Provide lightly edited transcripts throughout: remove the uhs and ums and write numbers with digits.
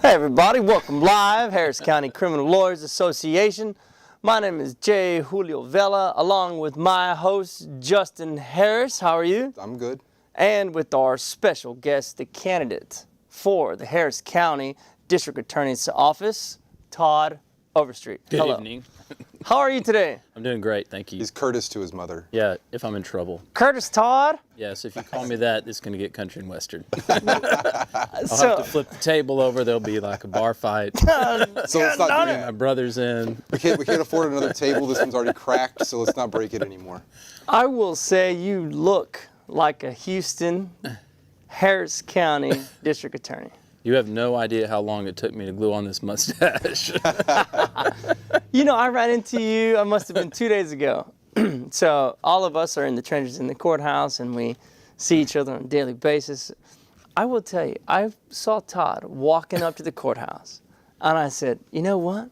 Hey everybody, welcome live, Harris County Criminal Lawyers Association. My name is Jay Julio Vela, along with my host, Justin Harris. How are you? I'm good. And with our special guest, the candidate for the Harris County District Attorney's Office, Todd Overstreet. Good Hello. evening. How are you today? I'm doing great, thank you. He's Curtis to his mother. Yeah, if I'm in trouble. Curtis Todd? Yes, if you call me that, it's going to get country and western. I'll have to flip the table over. There'll be like a bar fight. So let's not do My brother's in. We can't afford another table. This one's already cracked, so let's not break it anymore. I will say you look like a Houston, Harris County District Attorney. You have no idea how long it took me to glue on this mustache. You know, I ran into you, I must have been 2 days ago. So all of us are in the trenches in the courthouse and we see each other on a daily basis. I will tell you, I saw Todd walking up to the courthouse and I said, you know what?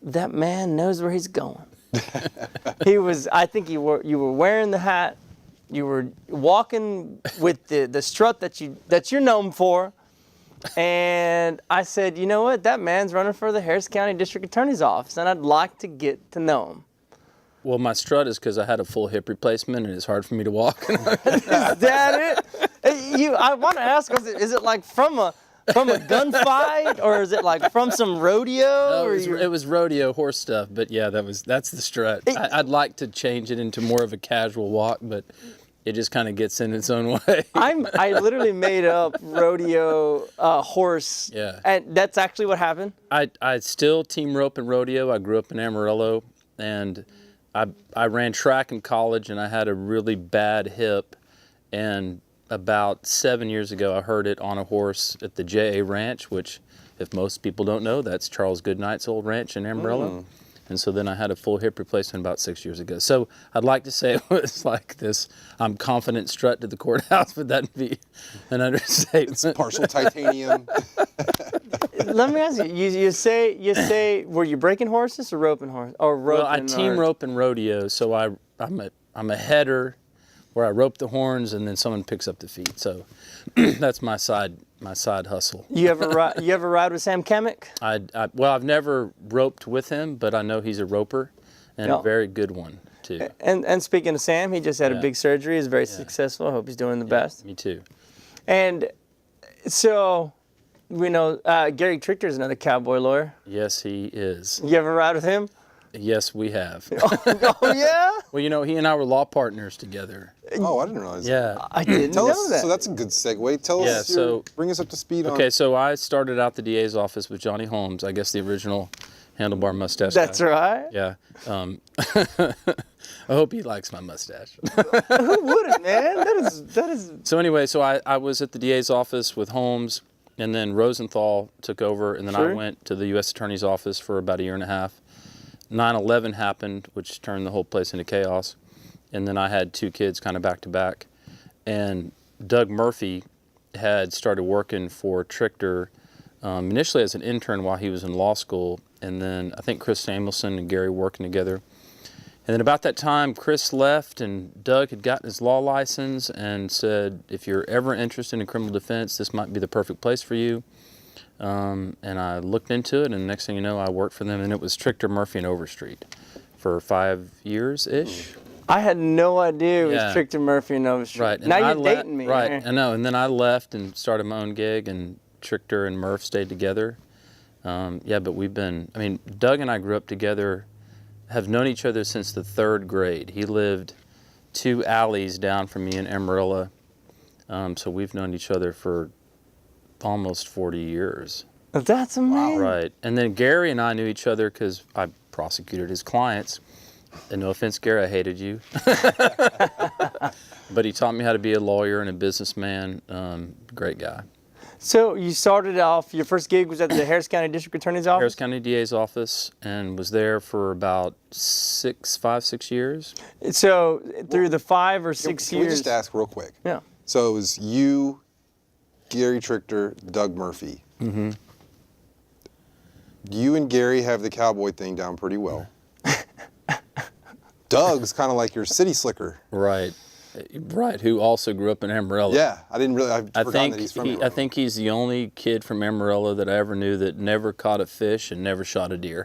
That man knows where he's going. I think you were wearing the hat. You were walking with the strut that you're known for. And I said, you know what? That man's running for the Harris County District Attorney's Office, and I'd like to get to know him. Well, my strut is because I had a full hip replacement, and it's hard for me to walk. Is that it? I want to ask, is it like from a gunfight, or is it like from some rodeo? No, it was rodeo horse stuff, but yeah, that's the strut. I'd like to change it into more of a casual walk, but it just kind of gets in its own way. I literally made up rodeo horse. Yeah. And that's actually what happened? I still team rope and rodeo. I grew up in Amarillo, and I ran track in college, and I had a really bad hip. And about 7 years ago, I hurt it on a horse at the JA Ranch, which, if most people don't know, that's Charles Goodnight's old ranch in Amarillo. And so then I had a full hip replacement about 6 years ago. So I'd like to say it was like this, I'm confident strut to the courthouse, but that'd be an understatement. It's partial titanium. Let me ask you, you say, were you breaking horses or roping horses? Or roping? Well, I team rope and rodeo, so I'm a header where I rope the horns and then someone picks up the feet. So that's my side hustle. You ever ride with Sam Kamek? Well, I've never roped with him, but I know he's a roper and a very good one too. And speaking of Sam, he just had a big surgery. He's very successful. I hope he's doing the best. Me too. And so we know Gary Trichter is another cowboy lawyer. Yes, he is. You ever ride with him? Yes, we have. Oh yeah? Well, you know, he and I were law partners together. Oh, I didn't realize that. Yeah. I didn't know that. So that's a good segue. Tell us, bring us up to speed on. Okay, so I started out the DA's office with Johnny Holmes, I guess the original handlebar mustache guy. That's right. Yeah. I hope he likes my mustache. Who wouldn't, man? That is. So anyway, so I was at the DA's office with Holmes, and then Rosenthal took over, and then I went to the U.S. Attorney's office for about a year and a half. 9/11 happened, which turned the whole place into chaos. And then I had two kids kind of back to back. And Doug Murphy had started working for Trichter initially as an intern while he was in law school. And then I think Chris Samuelson and Gary working together. And then about that time, Chris left and Doug had gotten his law license and said, if you're ever interested in criminal defense, this might be the perfect place for you. And I looked into it, and next thing you know, I worked for them, and it was Trichter, Murphy, and Overstreet for 5 years-ish. I had no idea it was Trichter, Murphy, and Overstreet. Right. And now you're dating me. Right, I know. And then I left and started my own gig, and Trichter and Murph stayed together. But Doug and I grew up together, have known each other since the 3rd grade. He lived 2 alleys down from me in Amarillo, so we've known each other for almost 40 years. That's amazing. Right. And then Gary and I knew each other because I prosecuted his clients. And no offense, Gary, I hated you. But he taught me how to be a lawyer and a businessman. Great guy. So you started off, your first gig was at the Harris County District Attorney's office? Harris County DA's office, and was there for about 5, 6 years. So through the 5 or 6 Can years. we just ask real quick? Yeah. So it was you, Gary Trichter, Doug Murphy. Mm-hmm. You and Gary have the cowboy thing down pretty well. Doug's kind of like your city slicker. Right. Right, who also grew up in Amarillo. Yeah, I didn't really. I've I forgotten think that he's from Amarillo. I think he's the only kid from Amarillo that I ever knew that never caught a fish and never shot a deer.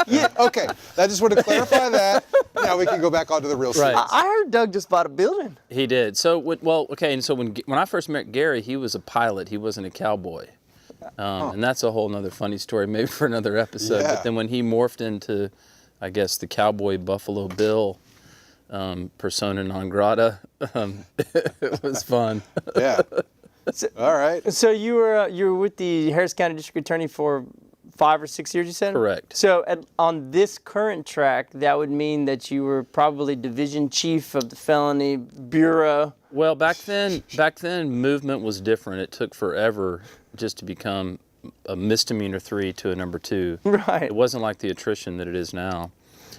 Yeah. Okay. I just want to clarify that. Now we can go back onto the real Right. streets. I heard Doug just bought a building. He did. So, and so when I first met Gary, he was a pilot. He wasn't a cowboy. And that's a whole nother funny story, maybe for another episode. Yeah. But then when he morphed into, I guess, the cowboy Buffalo Bill persona non grata, it was fun. Yeah. All right. So you were with the Harris County District Attorney for 5 or 6 years, you said? Correct. So on this current track, that would mean that you were probably division chief of the felony bureau. Well, back then, movement was different. It took forever just to become a misdemeanor 3 to a number 2. Right. It wasn't like the attrition that it is now.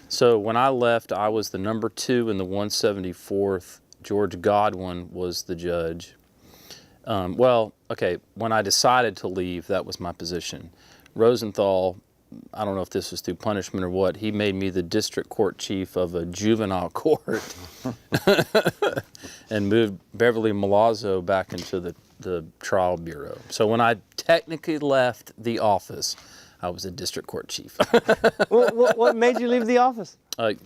So when I left, I was the number 2 in the 174th. George Godwin was the judge. When I decided to leave, that was my position. Rosenthal, I don't know if this was through punishment or what, he made me the district court chief of a juvenile court and moved Beverly Milazzo back into the trial bureau. So when I technically left the office, I was a district court chief. What made you leave the office?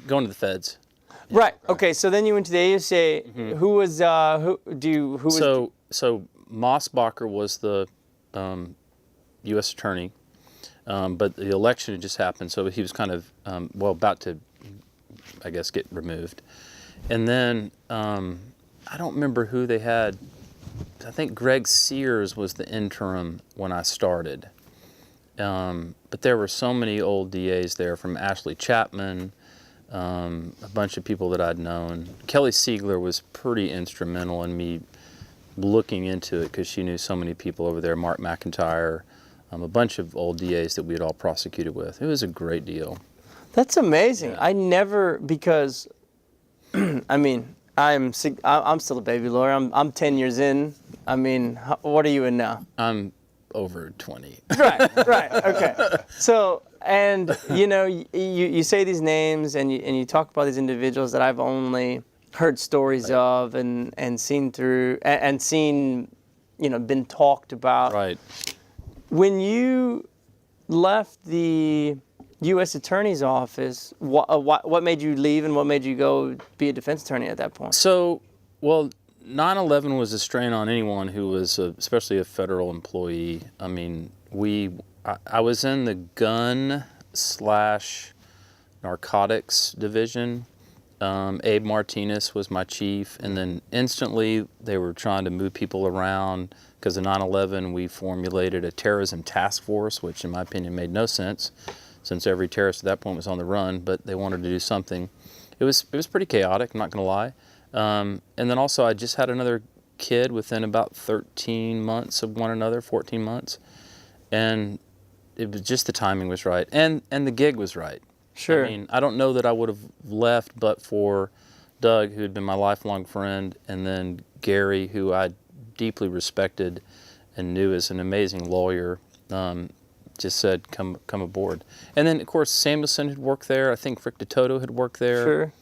Going to the feds. Right. Okay. So then you went to the AUSA. Mm-hmm. Who was So Mossbacher was the U.S. attorney, but the election had just happened, so he was kind of about to, I guess, get removed. And then I don't remember who they had. I think Greg Sears was the interim when I started. But there were so many old DAs there, from Ashley Chapman, a bunch of people that I'd known. Kelly Siegler was pretty instrumental in me looking into it because she knew so many people over there, Mark McIntyre, a bunch of old DAs that we had all prosecuted with. It was a great deal. That's amazing. Yeah. I never, because, I mean, I'm still a baby lawyer. I'm 10 years in. I mean, what are you in now? I'm over 20. Right, okay. So, and you say these names and you talk about these individuals that I've only heard stories of and seen through and seen, been talked about. Right. When you left the U.S. Attorney's Office, what made you leave and what made you go be a defense attorney at that point? So, 9/11 was a strain on anyone who was, especially a federal employee. I mean, I was in the gun/narcotics division. Abe Martinez was my chief, and then instantly they were trying to move people around because of 9/11. We formulated a terrorism task force, which in my opinion made no sense, since every terrorist at that point was on the run, but they wanted to do something. It was pretty chaotic, I'm not going to lie. And then also I just had another kid within about 13 months of one another, 14 months. And it was just the timing was right. And the gig was right. Sure. I mean, I don't know that I would have left but for Doug, who had been my lifelong friend, and then Gary, who I deeply respected and knew as an amazing lawyer, just said, come aboard. And then, of course, Samuelson had worked there. I think Rick DeToto had worked there.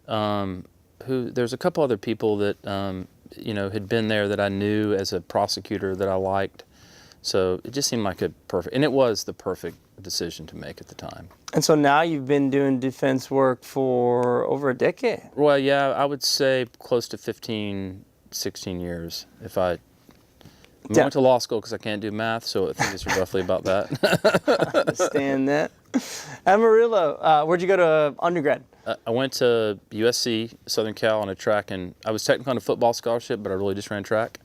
Sure. There's a couple other people that, had been there that I knew as a prosecutor that I liked. So it just seemed like and it was the perfect decision to make at the time. And so now you've been doing defense work for over a decade. Well, yeah, I would say close to 15, 16 years. If I went to law school because I can't do math, so I think it's roughly about that. I understand that. Amarillo, where'd you go to undergrad? I went to USC, Southern Cal, on a track, and I was technically on a football scholarship, but I really just ran track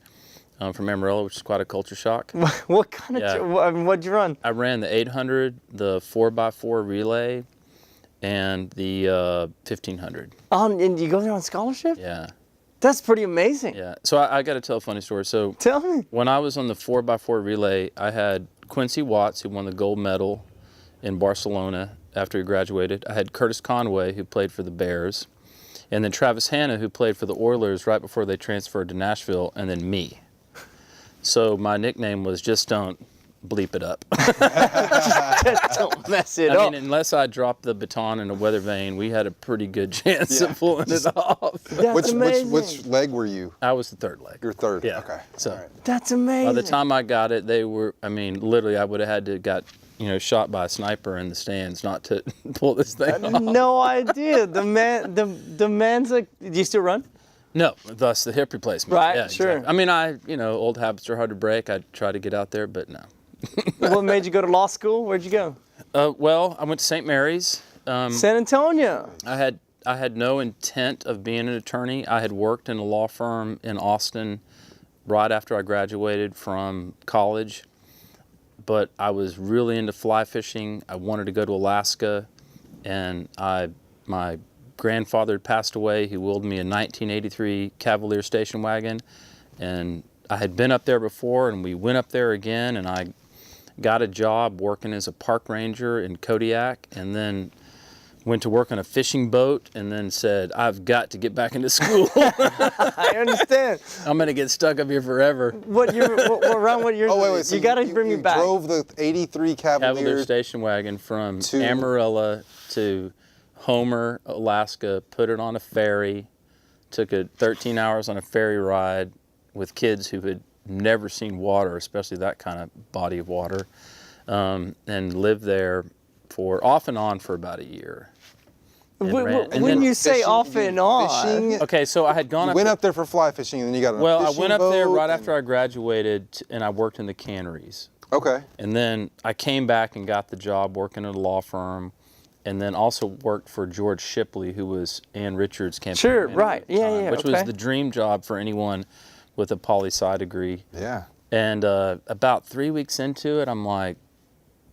from Amarillo, which is quite a culture shock. What kind of, what'd you run? I ran the 800, the 4x4 relay, and the 1500. And you go there on scholarship? Yeah. That's pretty amazing. Yeah. So I got to tell a funny story. So Tell me. when I was on the 4x4 relay, I had Quincy Watts, who won the gold medal in Barcelona after he graduated. I had Curtis Conway, who played for the Bears, and then Travis Hanna, who played for the Oilers right before they transferred to Nashville, and then me. So my nickname was Just Don't bleep it up. Just don't mess it I up. mean, unless I dropped the baton in a weather vane, we had a pretty good chance of pulling it off. That's amazing. Which leg were you? I was the third leg. Your third. Yeah. Okay. So All right. That's amazing. by the time I got it, they were, I mean, literally I would have had to got, shot by a sniper in the stands not to pull this thing off. No idea. The man's like, do you still run? No, thus the hip replacement. Right, Yeah, sure. Exactly. I mean, old habits are hard to break. I try to get out there, but no. What made you go to law school? Where'd you go? Well, I went to St. Mary's. San Antonio. I had no intent of being an attorney. I had worked in a law firm in Austin right after I graduated from college, but I was really into fly fishing. I wanted to go to Alaska, and my grandfather had passed away. He willed me a 1983 Cavalier station wagon, and I had been up there before, and we went up there again, and I got a job working as a park ranger in Kodiak, and then went to work on a fishing boat, and then said, I've got to get back into school. I understand. I'm going to get stuck up here forever. What year? Around what year? Oh, wait. So you got to bring me back. You drove the 83 Cavalier Cavalier. station wagon from Amarillo to Homer, Alaska, put it on a ferry, took 13 hours on a ferry ride with kids who had never seen water, especially that kind of body of water, and lived there for off and on for about a year. When you say off and on, fishing, Okay, so I had gone you went up there for fly fishing, and then you got on Well, a I fishing went up there boat, right after I graduated, and I worked in the canneries. Okay. And then I came back and got the job working at a law firm, and then also worked for George Shipley, who was Ann Richards' campaign Sure, manager right. at the Yeah, time, yeah, which okay. was the dream job for anyone with a poli-sci degree. Yeah. And about 3 weeks into it, I'm like,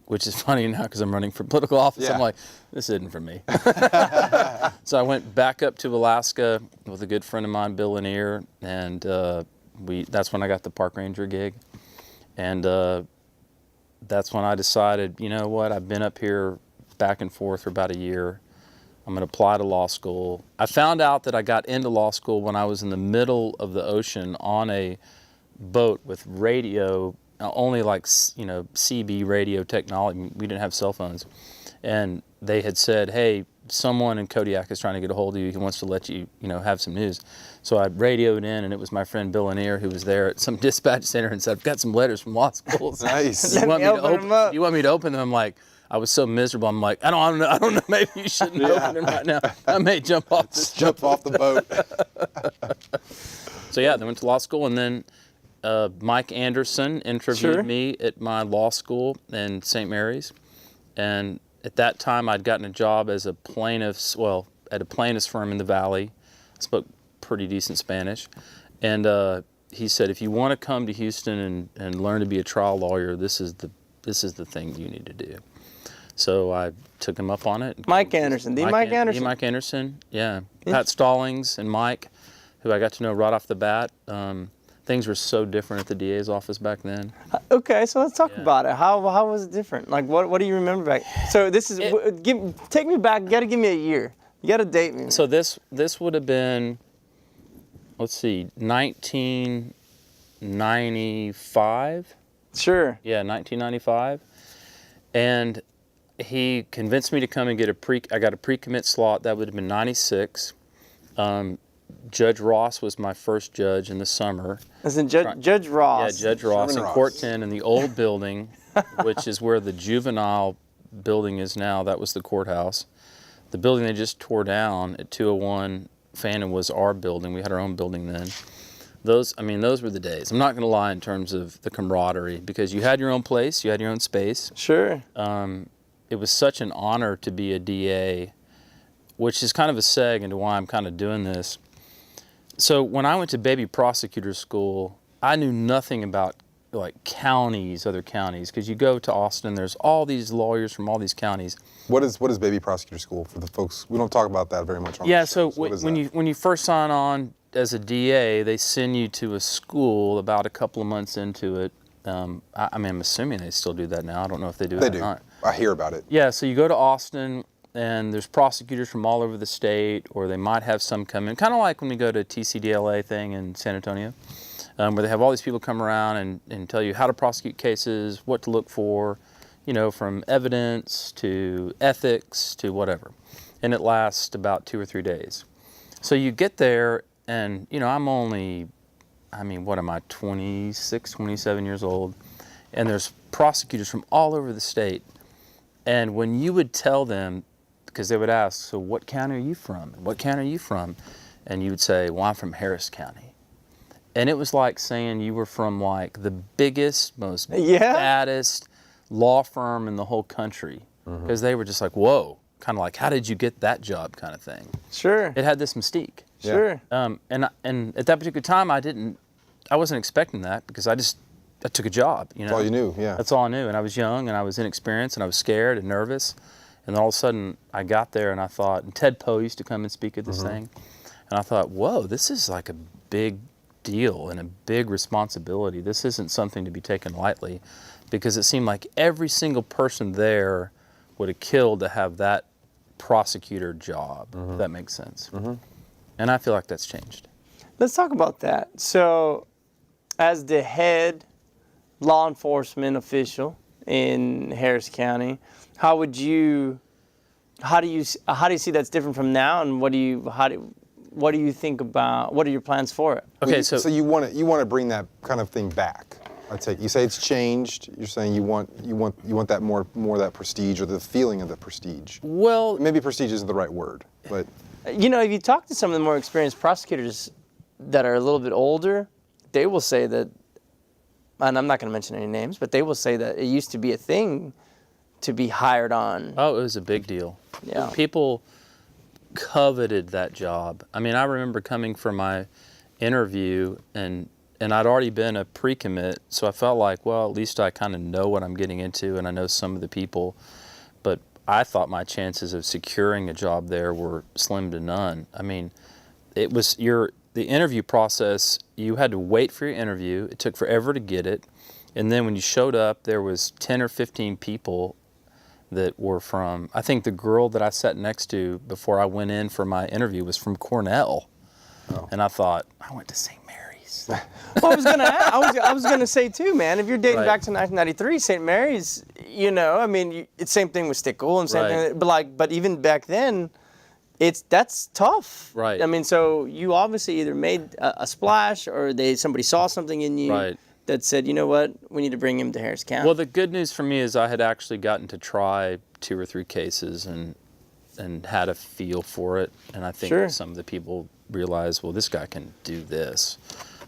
which is funny now because I'm running for political office, Yeah. I'm like, this isn't for me. So I went back up to Alaska with a good friend of mine, Bill Lanier, and that's when I got the park ranger gig. And that's when I decided, you know what, I've been up here back and forth for about a year. I'm going to apply to law school. I found out that I got into law school when I was in the middle of the ocean on a boat with radio, only like, CB radio technology. We didn't have cell phones. And they had said, hey, someone in Kodiak is trying to get a hold of you. He wants to let you, have some news. So I radioed in, and it was my friend Bill Lanier who was there at some dispatch center and said, I've got some letters from law schools. Nice. Let me open them up. You want me to open them? I'm like, I was so miserable. I'm like, I don't know. Maybe you shouldn't open them right now. I may jump off this. Jump off the boat. So yeah, they went to law school, and then Mike Anderson interviewed Sure. me at my law school in St. Mary's, and at that time I'd gotten a job as a plaintiff's, at a plaintiff's firm in the Valley. I spoke pretty decent Spanish, and he said, if you want to come to Houston and learn to be a trial lawyer, this is the thing you need to do. So I took him up on it. Mike Anderson, Mike Anderson. Mike Anderson, yeah. Pat Stallings and Mike, who I got to know right off the bat. Things were so different at the DA's office back then. Okay, so let's talk about it. How was it different? Like, what do you remember back? So this is take me back. You got to give me a year. You got to date me. So this would have been, let's see, 1995. Sure. Yeah, 1995, and he convinced me to come and get I got a pre-commit slot. That would have been 96. Judge Ross was my first judge in the summer. As in Judge Ross. Yeah, Judge Ross Sherman in Ross. Court 10 in the old building, which is where the juvenile building is now. That was the courthouse. The building they just tore down at 201 Fannin was our building. We had our own building then. Those were the days. I'm not going to lie in terms of the camaraderie, because you had your own place, you had your own space. Sure. It was such an honor to be a DA, which is kind of a seg into why I'm kind of doing this. So when I went to baby prosecutor school, I knew nothing about like other counties, because you go to Austin, there's all these lawyers from all these counties. What is baby prosecutor school for the folks? We don't talk about that very much on Yeah, the show, so what is when that? you first sign on as a DA, they send you to a school about a couple of months into it. I'm assuming they still do that now. I don't know if they do They it or do. not. I hear about it. Yeah, so you go to Austin, and there's prosecutors from all over the state, or they might have some come in, kind of like when we go to TCDLA thing in San Antonio. where they have all these people come around and tell you how to prosecute cases, what to look for, from evidence to ethics to whatever. And it lasts about 2 or 3 days. So you get there and, what am I, 26, 27 years old, and there's prosecutors from all over the state. And when you would tell them, because they would ask, so what county are you from? What county are you from? And you would say, well, I'm from Harris County. And it was like saying you were from like the biggest, most baddest law firm in the whole country. Because they were just like, whoa, kind of like, how did you get that job kind of thing. Sure. It had this mystique. Sure. And at that particular time, I wasn't expecting that because I took a job. That's all you knew, yeah. That's all I knew. And I was young and I was inexperienced and I was scared and nervous. And then all of a sudden I got there and I thought, and Ted Poe used to come and speak at this thing. And I thought, whoa, this is like a big deal and a big responsibility. This isn't something to be taken lightly, because it seemed like every single person there would have killed to have that prosecutor job, if that makes sense. And I feel like that's changed. Let's talk about that. So, as the head law enforcement official in Harris County, how do you see that's different from now, and what do you think about, what are your plans for it? Okay, so you want to bring that kind of thing back. I take you say it's changed. You're saying you want that more of that prestige, or the feeling of the prestige. Well, maybe prestige isn't the right word, but if you talk to some of the more experienced prosecutors that are a little bit older, they will say that, and I'm not going to mention any names, but they will say that it used to be a thing to be hired on. Oh, it was a big deal. Yeah. People coveted that job. I mean, I remember coming for my interview and I'd already been a pre-commit, so I felt like, well, at least I kind of know what I'm getting into and I know some of the people. But I thought my chances of securing a job there were slim to none. I mean, it was the interview process, you had to wait for your interview. It took forever to get it. And then when you showed up, there was 10 or 15 people that were from, I think the girl that I sat next to before I went in for my interview was from Cornell. Oh. And I thought, I went to St. Mary's. Well, I was gonna say too, man. If you're dating back to 1993, St. Mary's, it's same thing with Stickle and same thing. But even back then, that's tough. Right. I mean, so you obviously either made a splash or somebody saw something in you that said, you know what, we need to bring him to Harris County. Well, the good news for me is I had actually gotten to try 2 or 3 cases and had a feel for it, and I think some of the people realized, well, this guy can do this.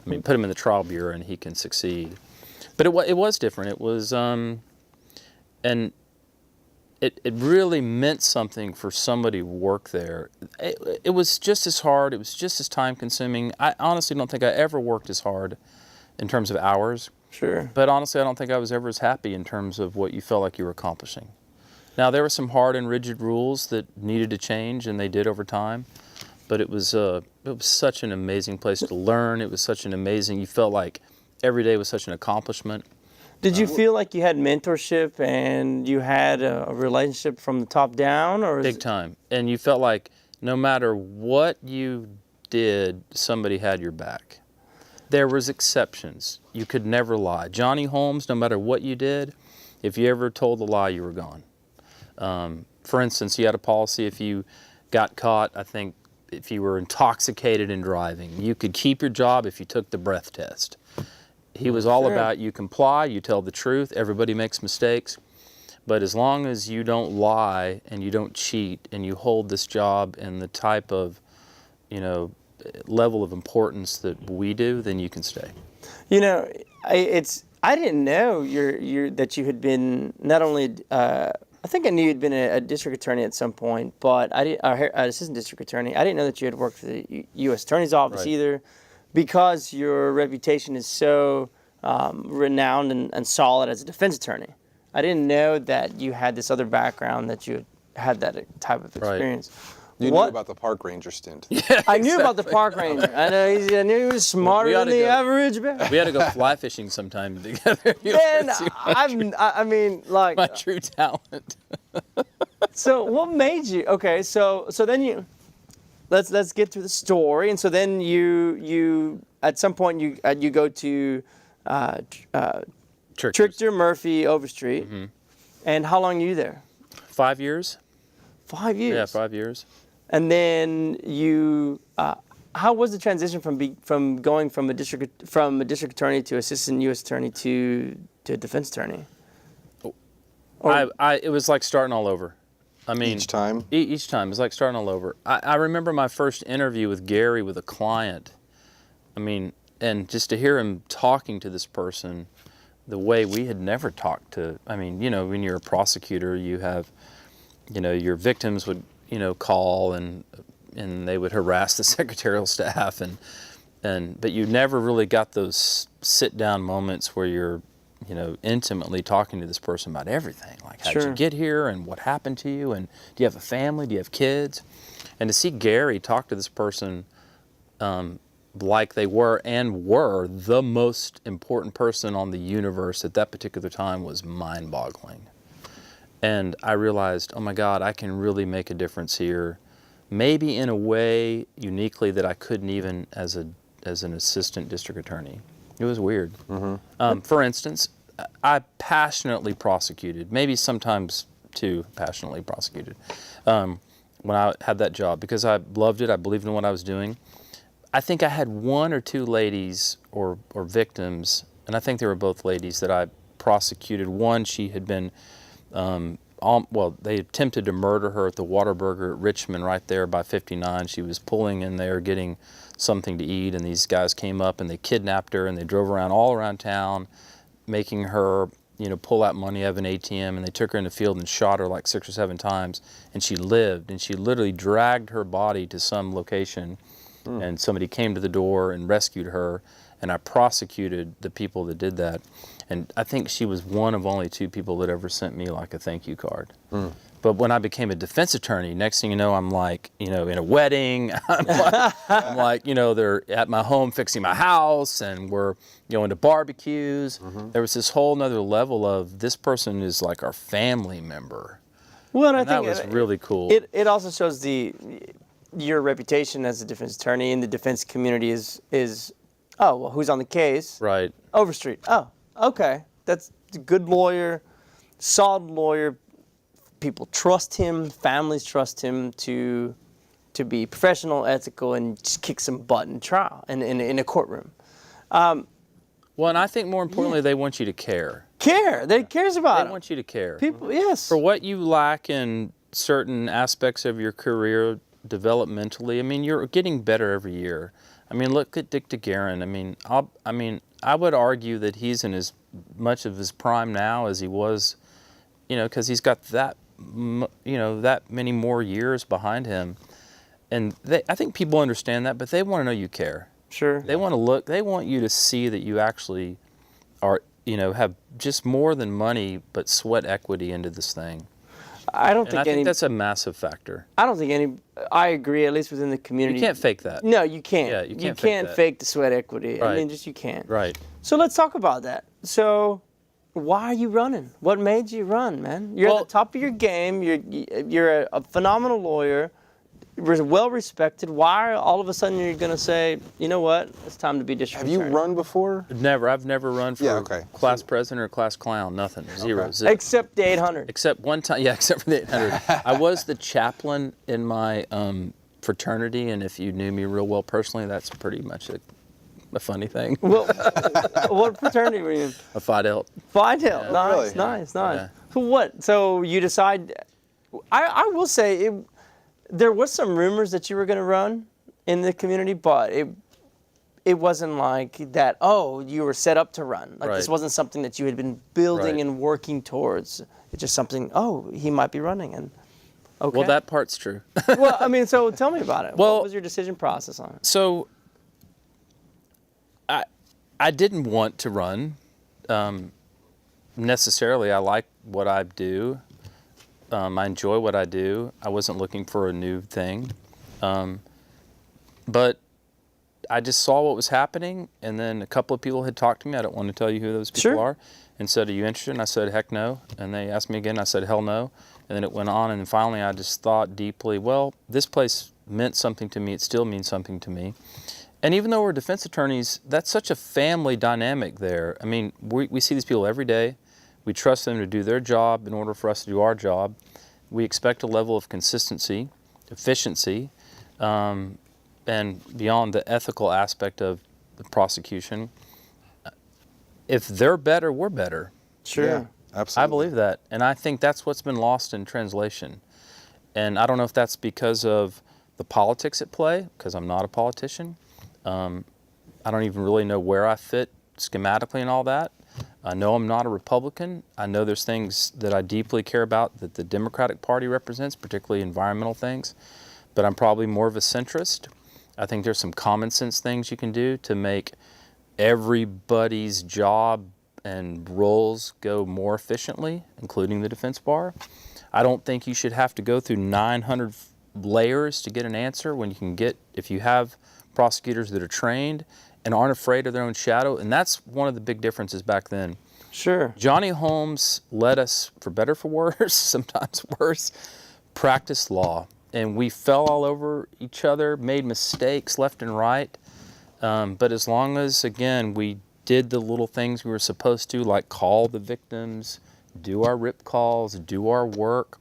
I mean, put him in the trial bureau and he can succeed. But it was different. It was, and it really meant something for somebody who worked there. It was just as hard. It was just as time consuming. I honestly don't think I ever worked as hard in terms of hours. Sure. But honestly, I don't think I was ever as happy in terms of what you felt like you were accomplishing. Now, there were some hard and rigid rules that needed to change, and they did over time. But it was such an amazing place to learn. It was such an amazing, you felt like every day was such an accomplishment. Did you feel like you had mentorship and you had a relationship from the top down? Or Big time. And you felt like no matter what you did, somebody had your back. There was exceptions. You could never lie. Johnny Holmes, no matter what you did, if you ever told a lie, you were gone. For instance, you had a policy if you got caught, I think, if you were intoxicated and driving, you could keep your job if you took the breath test. He was all about you comply, you tell the truth, everybody makes mistakes, but as long as you don't lie and you don't cheat and you hold this job in the type of, level of importance that we do, then you can stay. I didn't know that you had been not only I think I knew you'd been a district attorney at some point, but assistant district attorney. I didn't know that you had worked for the U.S. Attorney's Office either, because your reputation is so renowned and solid as a defense attorney. I didn't know that you had this other background, that you had that type of experience. You knew about the park ranger stint. Yeah, I knew about the park ranger. I knew he was smarter than the average man. We had to go fly fishing sometime together. Man, I mean, like my true talent. So what made you? Okay, so then you. Let's get through the story. And so then you at some point you go to Trick. Trichter Murphy Overstreet, and how long are you there? 5 years. 5 years. Yeah, 5 years. And then you, how was the transition from going from a district attorney to assistant U.S. attorney to a defense attorney? It was like starting all over. I mean, Each time? Each time. It was like starting all over. I remember my first interview with Gary with a client. I mean, and just to hear him talking to this person the way we had never talked to, I mean, you know, when you're a prosecutor, you have, you know, your victims would, you know, call and they would harass the secretarial staff but you never really got those sit down moments where you're, you know, intimately talking to this person about everything. Like, how'd you get here and what happened to you? And do you have a family? Do you have kids? And to see Gary talk to this person like they were the most important person on the universe at that particular time was mind-boggling. And I realized, oh my God, I can really make a difference here. Maybe in a way, uniquely, that I couldn't even as an assistant district attorney. It was weird. For instance, I passionately prosecuted, maybe sometimes too passionately prosecuted, when I had that job, because I loved it, I believed in what I was doing. I think I had one or two ladies or victims, and I think they were both ladies, that I prosecuted. One, she had been, they attempted to murder her at the Whataburger at Richmond right there by 59. She was pulling in there getting something to eat, and these guys came up and they kidnapped her and they drove around all around town making her, you know, pull out money out of an ATM, and they took her in the field and shot her like 6 or 7 times, and she lived, and she literally dragged her body to some location, and somebody came to the door and rescued her, and I prosecuted the people that did that. And I think she was one of only 2 people that ever sent me like a thank you card. But when I became a defense attorney, next thing you know, I'm like, you know, in a wedding. I'm like, you know, they're at my home fixing my house, and we're going to barbecues. There was this whole nother level of, this person is like our family member. Well, and I that think was really cool. It also shows your reputation as a defense attorney in the defense community is oh, well, who's on the case? Right. Overstreet. Oh, okay. That's a good lawyer, solid lawyer. People trust him, families trust him to be professional, ethical, and just kick some butt in trial and in a courtroom. Well, and I think more importantly, they want you to care. They cares about They want you to care. people. Yes. For what you lack in certain aspects of your career developmentally, I mean, you're getting better every year. I mean, look at Dick DeGuerin. I mean, I would argue that he's in as much of his prime now as he was, you know, because he's got that, you know, that many more years behind him. And I think people understand that, but they want to know you care. Sure. They want you to see that you actually are, you know, have just more than money, but sweat equity into this thing. I think that's a massive factor. I don't think I agree, at least within the community. You can't fake that. No, you can't. Yeah, you can't fake the sweat equity. Right. I mean, you can't. Right. So let's talk about that. So why are you running? What made you run, man? You're at the top of your game. You're a phenomenal lawyer. You're well respected. Why all of a sudden you're going to say, you know what, it's time to be district attorney? Have you run before? Never. I've never run for class president or class clown. Nothing. Zero. Zip. Except the 800. Except one time. Yeah, except for the 800. I was the chaplain in my fraternity, and if you knew me real well personally, that's pretty much a funny thing. Well, what fraternity were you in? A Phi Delta. Phi Delta. Yeah. Nice, Really? nice. Yeah. So what? So you decide. I will say there was some rumors that you were going to run in the community, but it wasn't like that. Oh, you were set up to run. Like this wasn't something that you had been building and working towards. It's just something. Oh, he might be running, and okay. Well, that part's true. Well, I mean, so tell me about it. Well, what was your decision process on it? So I didn't want to run necessarily. I like what I do. I enjoy what I do. I wasn't looking for a new thing. But I just saw what was happening, and then a couple of people had talked to me. I don't want to tell you who those people are. And said, are you interested? And I said, heck no. And they asked me again. I said, hell no. And then it went on, and finally I just thought deeply, well, this place meant something to me. It still means something to me. And even though we're defense attorneys, that's such a family dynamic there. I mean, we see these people every day. We trust them to do their job in order for us to do our job. We expect a level of consistency, efficiency, and beyond the ethical aspect of the prosecution. If they're better, we're better. Sure. Yeah, absolutely. I believe that. And I think that's what's been lost in translation. And I don't know if that's because of the politics at play, because I'm not a politician. I don't even really know where I fit schematically and all that. I know I'm not a Republican. I know there's things that I deeply care about that the Democratic Party represents, particularly environmental things. But I'm probably more of a centrist. I think there's some common sense things you can do to make everybody's job and roles go more efficiently, including the defense bar. I don't think you should have to go through 900 layers to get an answer when you can get, if you have prosecutors that are trained and aren't afraid of their own shadow. And that's one of the big differences back then. Sure. Johnny Holmes let us, for better or for worse, sometimes worse, practice law. And we fell all over each other, made mistakes left and right. But as long as, again, we did the little things we were supposed to, like call the victims, do our RIP calls, do our work,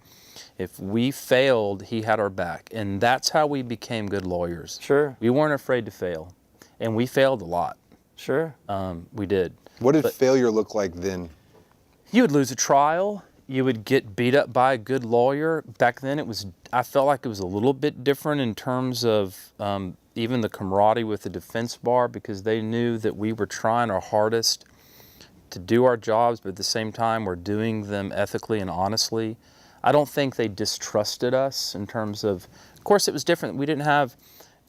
if we failed, he had our back. And that's how we became good lawyers. Sure. We weren't afraid to fail. And we failed a lot. Sure. We did. What did failure look like then? You would lose a trial. You would get beat up by a good lawyer. Back then, I felt like it was a little bit different in terms of even the camaraderie with the defense bar, because they knew that we were trying our hardest to do our jobs, but at the same time, we're doing them ethically and honestly. I don't think they distrusted us in terms of course, it was different. We didn't have,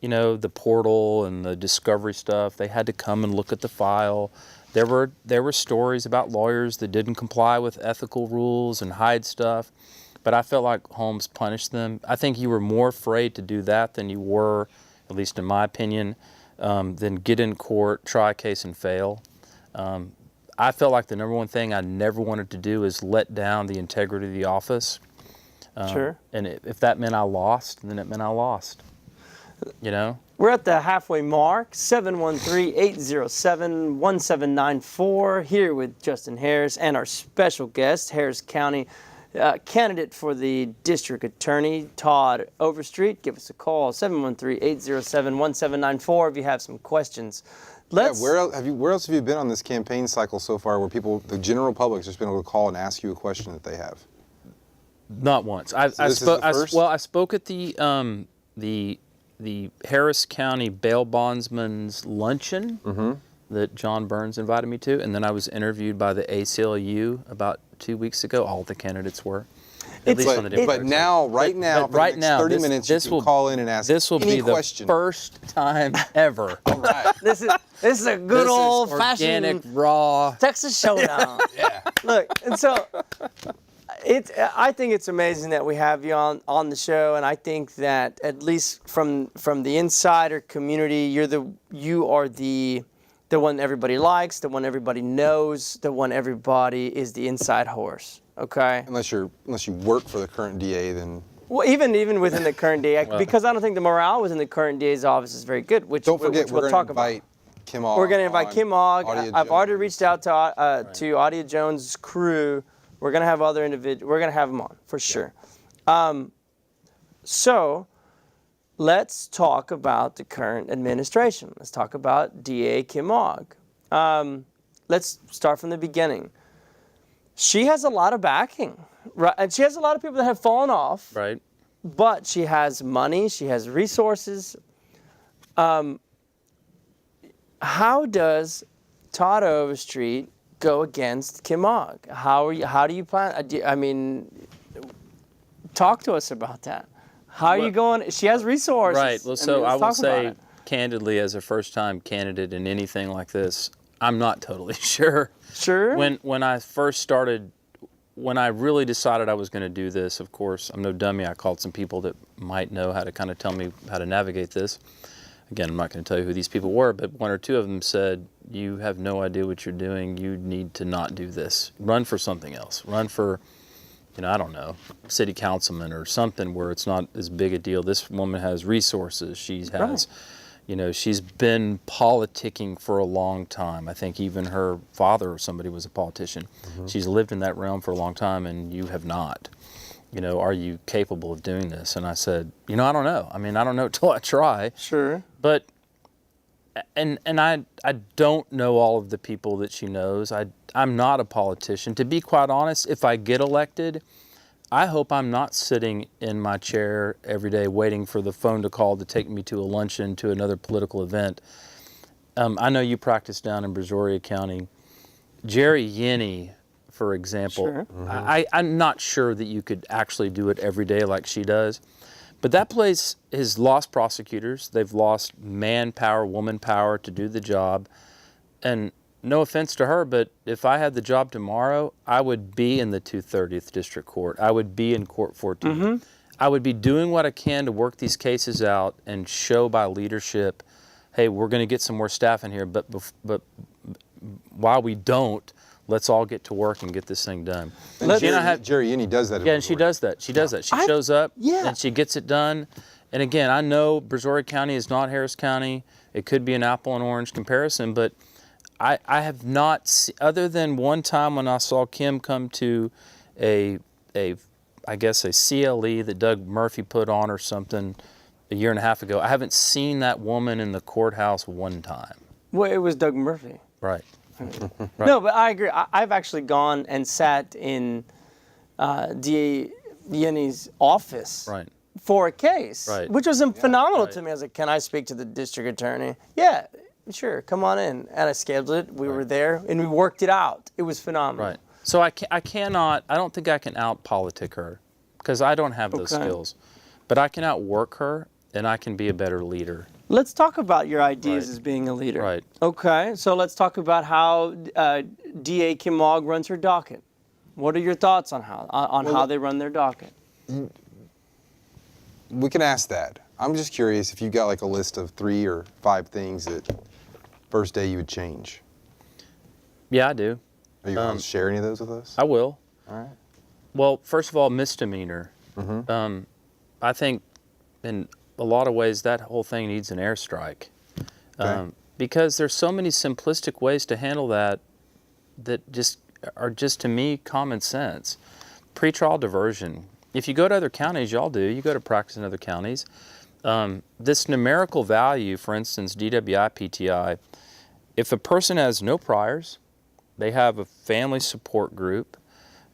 the portal and the discovery stuff. They had to come and look at the file. There were stories about lawyers that didn't comply with ethical rules and hide stuff, but I felt like Holmes punished them. I think you were more afraid to do that than you were, at least in my opinion, than get in court, try a case, and fail. I felt like the number one thing I never wanted to do is let down the integrity of the office. Sure. And if that meant I lost, then it meant I lost. We're at the halfway mark, 713-807-1794, here with Justin Harris and our special guest, Harris County candidate for the district attorney, Todd Overstreet. Give us a call, 713-807-1794 if you have some questions. Where else have you been on this campaign cycle so far where the general public, has just been able to call and ask you a question that they have? Not once. I spoke at the Harris County Bail Bondsman's Luncheon that John Burns invited me to, and then I was interviewed by the ACLU about 2 weeks ago. All the candidates were. At least on the but now, right now, for the next 30 minutes, you can call in and ask any question. This will be the first time ever. All right. This is a good old-fashioned organic, raw Texas showdown. Yeah. Look, and so I think it's amazing that we have you on the show, and I think that at least from the insider community, you are the one everybody likes, the one everybody knows, the one everybody is the inside horse. Okay. Unless you work for the current DA, then. Well, even within the current DA, because I don't think the morale within the current DA's office is very good. Don't forget, we're going to invite Kim Ogg. We're going to invite Kim Ogg. I've already reached out to Audia Jones' crew. We're going to have other individuals. We're going to have them on for sure. So let's talk about the current administration. Let's talk about DA Kim Ogg. Let's start from the beginning. She has a lot of backing, right? And she has a lot of people that have fallen off. Right. But she has money. She has resources. How does Todd Overstreet go against Kim Ogg? How do you plan? Talk to us about that. How are you going? She has resources. Right. Well, so I will say candidly, as a first-time candidate in anything like this, I'm not totally sure. Sure. When I first started, when I really decided I was going to do this, of course, I'm no dummy. I called some people that might know how to kind of tell me how to navigate this. Again, I'm not going to tell you who these people were, but one or two of them said, you have no idea what you're doing. You need to not do this. Run for something else. Run for, I don't know, city councilman or something where it's not as big a deal. This woman has resources. She has, You know, she's been politicking for a long time. I think even her father or somebody was a politician. She's lived in that realm for a long time, and you have not. You know, are you capable of doing this? And I said, you know, I don't know. I mean, I don't know till I try. Sure. But, and I don't know all of the people that she knows. I'm not a politician. To be quite honest, if I get elected, I hope I'm not sitting in my chair every day waiting for the phone to call to take me to a luncheon, to another political event. I know you practice down in Brazoria County. Jerry Yenny, for example, Sure. I'm not sure that you could actually do it every day like she does. But that place has lost prosecutors. They've lost manpower, woman power to do the job. And no offense to her, but if I had the job tomorrow, I would be in the 230th District Court. I would be in Court 14. I would be doing what I can to work these cases out and show by leadership, hey, we're going to get some more staff in here, but while we don't, let's all get to work and get this thing done. And Jerry Yenny does that. Yeah, and she does that. She does that. She shows up yeah. and she gets it done. And again, I know Brazoria County is not Harris County. It could be an apple and orange comparison, but I have not, other than one time when I saw Kim come to I guess a CLE that Doug Murphy put on or something a year and a half ago, I haven't seen that woman in the courthouse one time. Well, it was Doug Murphy. Right. No, but I agree. I've actually gone and sat in DA Yenny's office Right. for a case, Right. which was phenomenal Right. to me. I was like, can I speak to the district attorney? Yeah, sure, come on in. And I scheduled it. We were there, and we worked it out. It was phenomenal. Right. So I don't think I can out-politic her because I don't have those skills. But I can outwork her, and I can be a better leader. Let's talk about your ideas Right. as being a leader. Right. Okay, so let's talk about how DA Kim Mogg runs her docket. What are your thoughts on how they run their docket? We can ask that. I'm just curious if you got like a list of 3 or 5 things that first day you would change. Yeah, I do. Are you going to share any of those with us? I will. All right. Well, first of all, misdemeanor. I think in a lot of ways that whole thing needs an airstrike. Okay. Because there's so many simplistic ways to handle that just are just, to me, common sense. Pretrial diversion. If you go to other counties, y'all do, you go to practice in other counties, this numerical value, for instance, DWI, PTI, if a person has no priors, they have a family support group,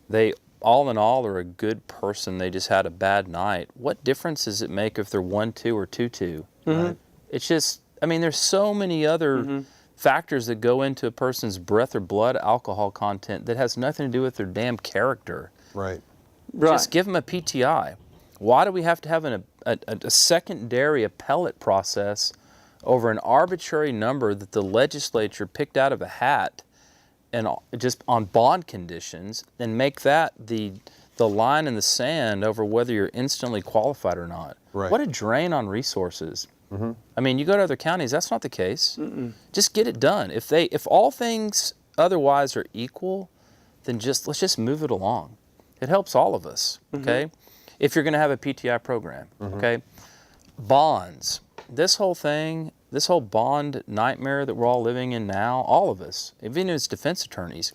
they all in all are a good person, they just had a bad night, what difference does it make if they're 1-2 or 2-2? Right? It's just, I mean, there's so many other factors that go into a person's breath or blood alcohol content that has nothing to do with their damn character. Right. Just give them a PTI. Why do we have to have a secondary appellate process over an arbitrary number that the legislature picked out of a hat and just on bond conditions, and make that the line in the sand over whether you're instantly qualified or not? Right. What a drain on resources. I mean, you go to other counties, that's not the case. Just get it done. If all things otherwise are equal, then let's just move it along. It helps all of us, okay? If you're going to have a PTI program, okay? Bonds. This whole thing, this whole bond nightmare that we're all living in now, all of us, even as defense attorneys,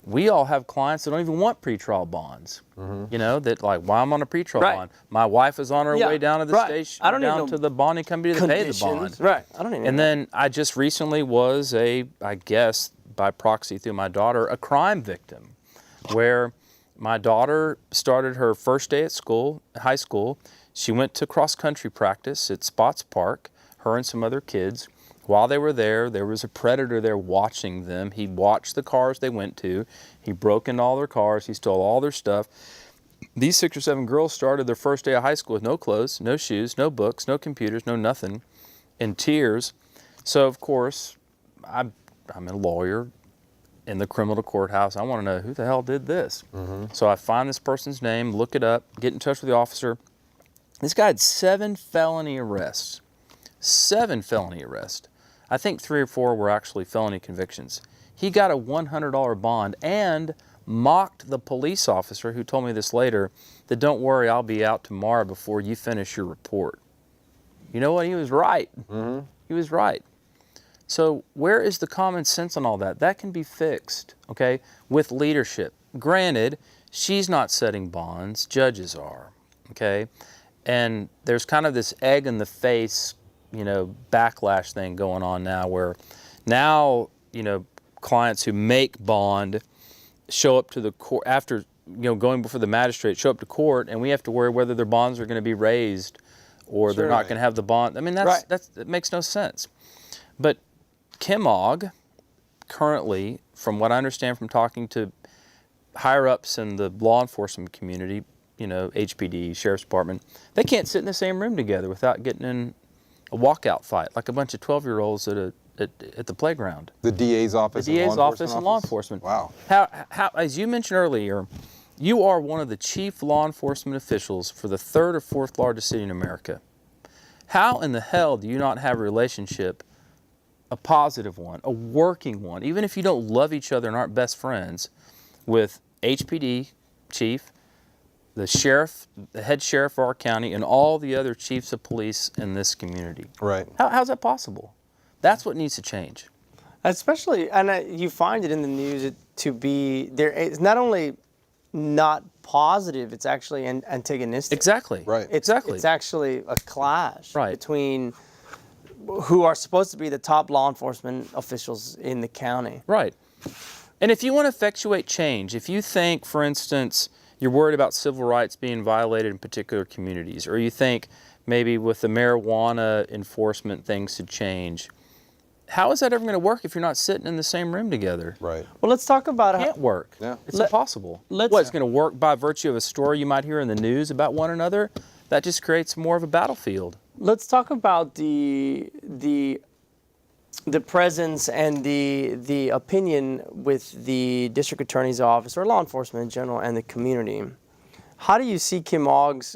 we all have clients that don't even want pretrial bonds. You know, that like, why I'm on a pretrial bond? My wife is on her way down to the station, I don't down even to the bonding company to pay the bond. Right. I don't even. And then I just recently was I guess by proxy through my daughter, a crime victim, where my daughter started her first day at school, high school. She went to cross-country practice at Spots Park, her and some other kids. While they were there was a predator there watching them. He watched the cars they went to. He broke into all their cars. He stole all their stuff. These 6 or 7 girls started their first day of high school with no clothes, no shoes, no books, no computers, no nothing, in tears. So, of course, I'm a lawyer in the criminal courthouse. I want to know who the hell did this. So I find this person's name, look it up, get in touch with the officer. This guy had 7 felony arrests. 7 felony arrests. I think 3 or 4 were actually felony convictions. He got a $100 bond and mocked the police officer who told me this later, that don't worry, I'll be out tomorrow before you finish your report. You know what? He was right. He was right. So where is the common sense on all that? That can be fixed, okay, with leadership. Granted, she's not setting bonds, judges are, okay? And there's kind of this egg in the face, backlash thing going on now where now, clients who make bond show up to the court after, going before the magistrate, show up to court, and we have to worry whether their bonds are going to be raised or they're not going to have the bond. I mean, that makes no sense. But Kim Ogg, currently, from what I understand from talking to higher-ups in the law enforcement community, HPD, Sheriff's Department, they can't sit in the same room together without getting in a walkout fight, like a bunch of 12-year-olds at the playground. The DA's office. The DA's office and law enforcement. Wow. How, as you mentioned earlier, you are one of the chief law enforcement officials for the third or fourth largest city in America. How in the hell do you not have a relationship, a positive one, a working one, even if you don't love each other and aren't best friends, with HPD chief, the sheriff, the head sheriff of our county, and all the other chiefs of police in this community? Right. How's that possible? That's what needs to change. Especially, and you find it in the news to be there. It's not only not positive; it's actually antagonistic. Exactly. Right. It's actually a clash between who are supposed to be the top law enforcement officials in the county. Right. And if you want to effectuate change, if you think, for instance, you're worried about civil rights being violated in particular communities, or you think maybe with the marijuana enforcement things should change, how is that ever going to work if you're not sitting in the same room together? Right. Well, let's talk about It can't work. Yeah. It's impossible. It's going to work by virtue of a story you might hear in the news about one another? That just creates more of a battlefield. Let's talk about the presence and the opinion with the district attorney's office or law enforcement in general and the community. How do you see Kim Ogg's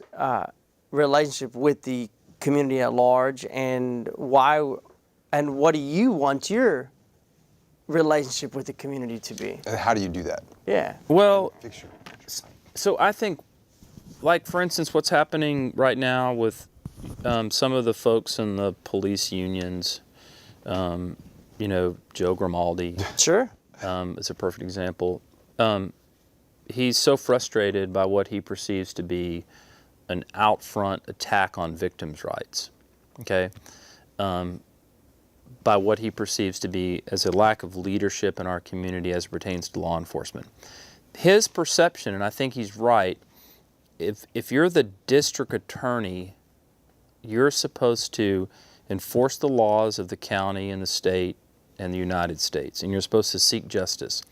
relationship with the community at large, and why? And what do you want your relationship with the community to be? And how do you do that? Yeah. Well, so I think, like, for instance, what's happening right now with some of the folks in the police unions, Joe Grimaldi. Sure. Is a perfect example. He's so frustrated by what he perceives to be an out front attack on victims' rights, okay? By what he perceives to be as a lack of leadership in our community as it pertains to law enforcement. His perception, and I think he's right, if you're the district attorney, you're supposed to enforce the laws of the county and the state and the United States, and you're supposed to seek justice.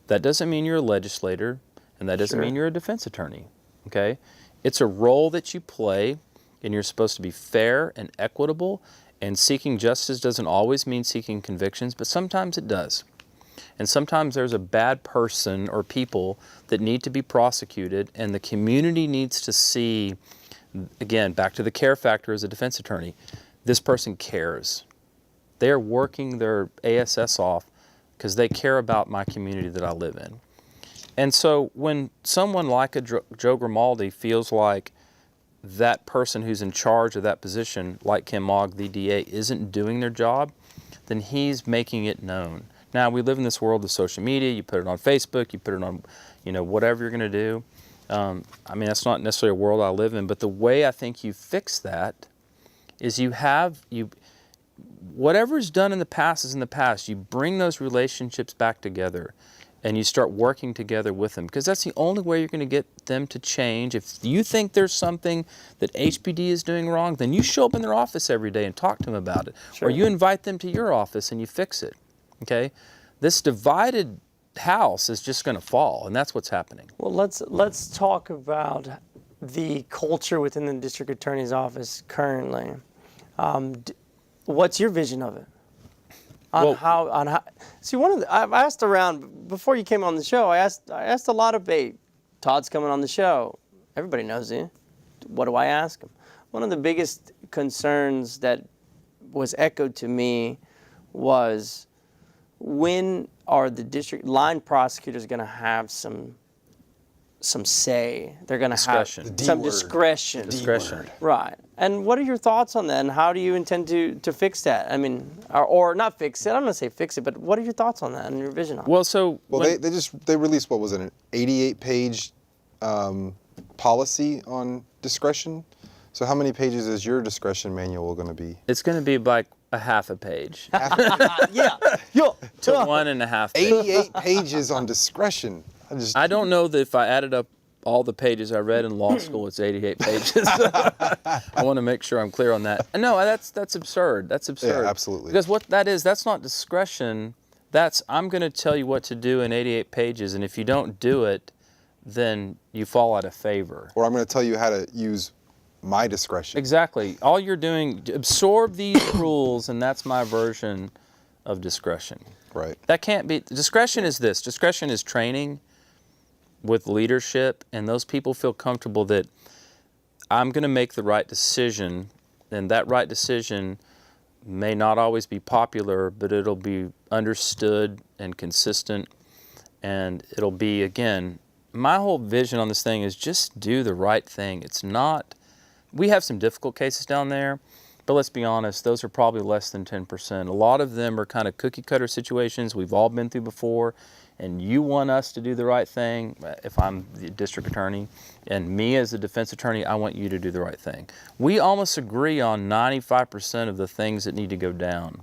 That doesn't mean you're a legislator, and that doesn't mean you're a defense attorney, okay? It's a role that you play, and you're supposed to be fair and equitable, and seeking justice doesn't always mean seeking convictions, but sometimes it does. And sometimes there's a bad person or people that need to be prosecuted, and the community needs to see, again, back to the care factor as a defense attorney, this person cares. They're working their ASS off because they care about my community that I live in. And so when someone like a Joe Grimaldi feels like that person who's in charge of that position, like Kim Ogg, the DA, isn't doing their job, then he's making it known. Now, we live in this world of social media. You put it on Facebook, you put it on, whatever you're going to do. That's not necessarily a world I live in, but the way I think you fix that is whatever's done in the past is in the past. You bring those relationships back together and you start working together with them, because that's the only way you're going to get them to change. If you think there's something that HPD is doing wrong, then you show up in their office every day and talk to them about it. Or you invite them to your office and you fix it, okay? This divided house is just going to fall, and that's what's happening. Well, let's talk about the culture within the district attorney's office currently. What's your vision of it? See, I've asked around before you came on the show. I asked a lot of Todd's coming on the show. Everybody knows you. What do I ask him? One of the biggest concerns that was echoed to me was, when are the district line prosecutors going to have some some say. They're going to have Discretion. some D word. discretion. Discretion. Right. And what are your thoughts on that? And how do you intend to fix that? I mean, or not fix it. I'm going to say fix it, but what are your thoughts on that and your vision on it? Well, so Well, they released, what was it, an 88-page policy on discretion? So how many pages is your discretion manual going to be? it's going to be like a half a page Yeah. Yo. to 1.5 pages. 88 pages on discretion. I don't know that if I added up all the pages I read in law school, it's 88 pages. I want to make sure I'm clear on that. No, that's absurd. That's absurd. Yeah, absolutely. Because what that is, that's not discretion. That's, I'm going to tell you what to do in 88 pages, and if you don't do it, then you fall out of favor. Or I'm going to tell you how to use my discretion. Exactly. All you're doing, absorb these rules, and that's my version of discretion. Right. That can't be, discretion is this. Discretion is training with leadership, and those people feel comfortable that I'm going to make the right decision, and that right decision may not always be popular, but it'll be understood and consistent, and it'll be, again, my whole vision on this thing is just do the right thing. It's not, we have some difficult cases down there, but let's be honest, those are probably less than 10%. A lot of them are kind of cookie cutter situations we've all been through before, and you want us to do the right thing. If I'm the district attorney, and me as a defense attorney, I want you to do the right thing. We almost agree on 95% of the things that need to go down.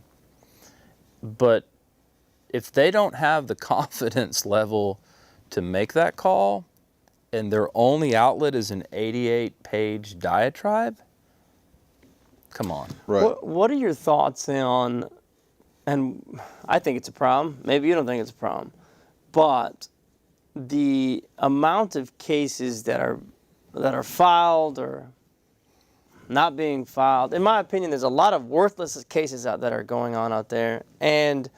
But if they don't have the confidence level to make that call, and their only outlet is an 88-page diatribe, come on. Right. What are your thoughts then on, and I think it's a problem, maybe you don't think it's a problem, but the amount of cases that are filed or not being filed, in my opinion, there's a lot of worthless cases out that are going on out there, and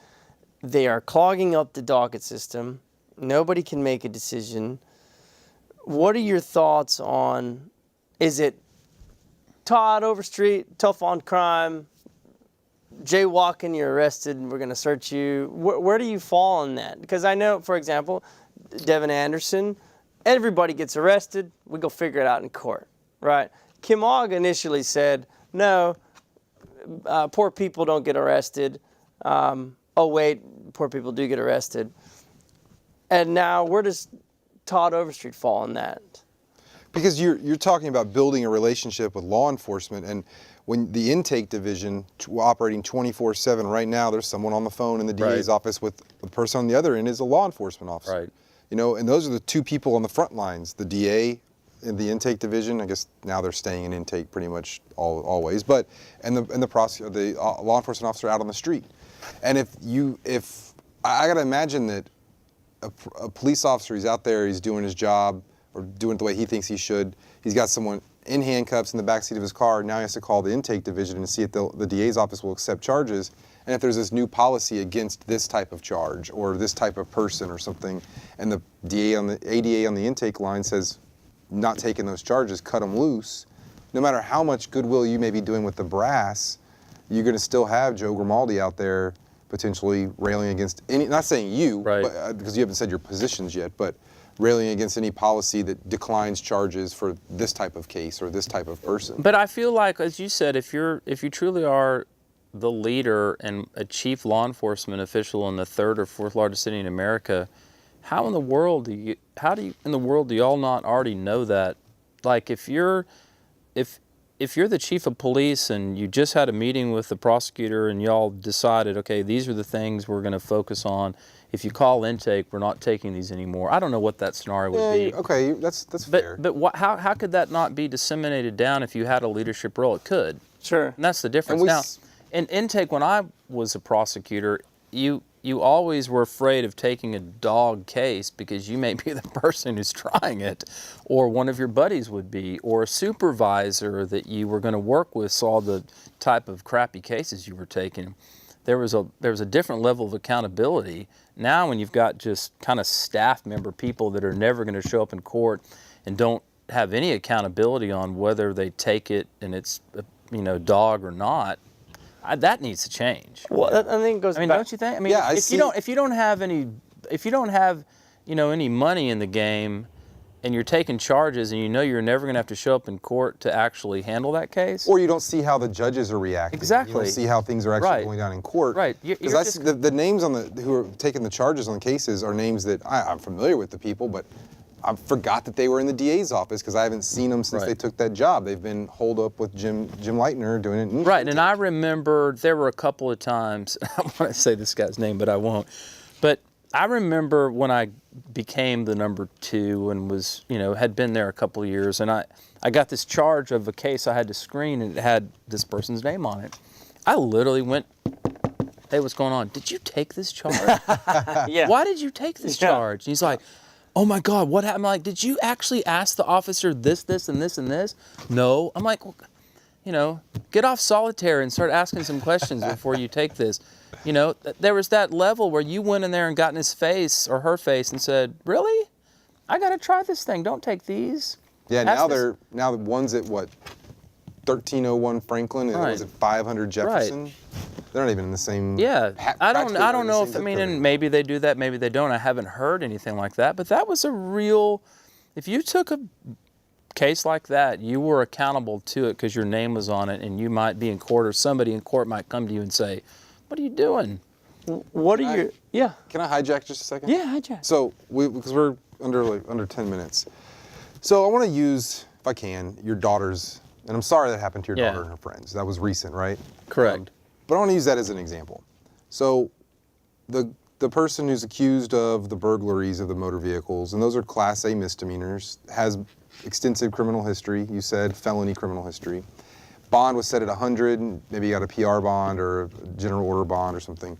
they are clogging up the docket system. Nobody can make a decision. What are your thoughts on, is it Todd, Overstreet, tough on crime, jaywalking, you're arrested, and we're going to search you? Where do you fall on that? Because I know, for example, Devin Anderson, everybody gets arrested, we go figure it out in court, right? Kim Ogg initially said, no, poor people don't get arrested. Oh, wait, poor people do get arrested. And now, where does Todd Overstreet fall on that? Because you're talking about building a relationship with law enforcement, and when the intake division operating 24/7 right now, there's someone on the phone in the DA's office with the person on the other end is a law enforcement officer. Right. You know, and those are the two people on the front lines. The DA in the intake division, I guess now they're staying in intake pretty much always, but and the prosecutor, the law enforcement officer out on the street. And if I got to imagine that a police officer, he's out there, he's doing his job, or doing it the way he thinks he should. He's got someone in handcuffs in the backseat of his car. Now he has to call the intake division and see if the DA's office will accept charges. And if there's this new policy against this type of charge or this type of person or something, and the ADA on the intake line says, not taking those charges, cut them loose, no matter how much goodwill you may be doing with the brass, you're going to still have Joe Grimaldi out there potentially railing against any, not saying you, right, but, because you haven't said your positions yet, but railing against any policy that declines charges for this type of case or this type of person. But I feel like, as you said, if you truly are the leader and a chief law enforcement official in the third or fourth largest city in America, how in the world do y'all not already know that? Like if you're the chief of police and you just had a meeting with the prosecutor and y'all decided, okay, these are the things we're going to focus on. If you call intake, we're not taking these anymore. I don't know what that scenario would be. Okay, that's fair. But how could that not be disseminated down if you had a leadership role? It could. Sure. And that's the difference. Now, in intake, when I was a prosecutor, you always were afraid of taking a dog case because you may be the person who's trying it, or one of your buddies would be, or a supervisor that you were going to work with saw the type of crappy cases you were taking. There was a different level of accountability. Now when you've got just kind of staff member people that are never going to show up in court and don't have any accountability on whether they take it and it's dog or not, that needs to change. Well, I think it goes back. Don't you think? I mean, if you don't have any money in the game, and you're taking charges and you know you're never going to have to show up in court to actually handle that case. Or you don't see how the judges are reacting. Exactly. You don't see how things are actually going down in court. Right. Because that's the names on who are taking the charges on the cases are names that I'm familiar with the people, but I forgot that they were in the DA's office because I haven't seen them since they took that job. They've been holed up with Jim Leitner doing it. Right. And I remember there were a couple of times, I want to say this guy's name, but I won't. But I remember when I became the number 2 and was, had been there a couple of years, and I got this charge of a case I had to screen, and it had this person's name on it. I literally went, hey, what's going on? Did you take this charge? Yeah. Why did you take this charge? And he's like, oh my God, what happened? I'm like, did you actually ask the officer this, and this, and this? No. I'm like, well, get off solitaire and start asking some questions before you take this. There was that level where you went in there and got in his face or her face and said, really? I got to try this thing. Don't take these. Yeah, now the one's at what, 1301 Franklin and was it 500 Jefferson? Right. They're not even in the same. Yeah, I don't know if and maybe they do that, maybe they don't. I haven't heard anything like that, but that was a real. If you took a case like that, you were accountable to it because your name was on it, and you might be in court, or somebody in court might come to you and say, "What are you doing? What are you?" Yeah. Can I hijack just a second? Yeah, hijack. So because we're under 10 minutes, so I want to use, if I can, your daughter's. And I'm sorry that happened to your daughter and her friends. That was recent, right? Correct. But I want to use that as an example. So the person who's accused of the burglaries of the motor vehicles, and those are Class A misdemeanors, has extensive criminal history. You said felony criminal history. Bond was set at 100, and maybe you got a PR bond or a general order bond or something.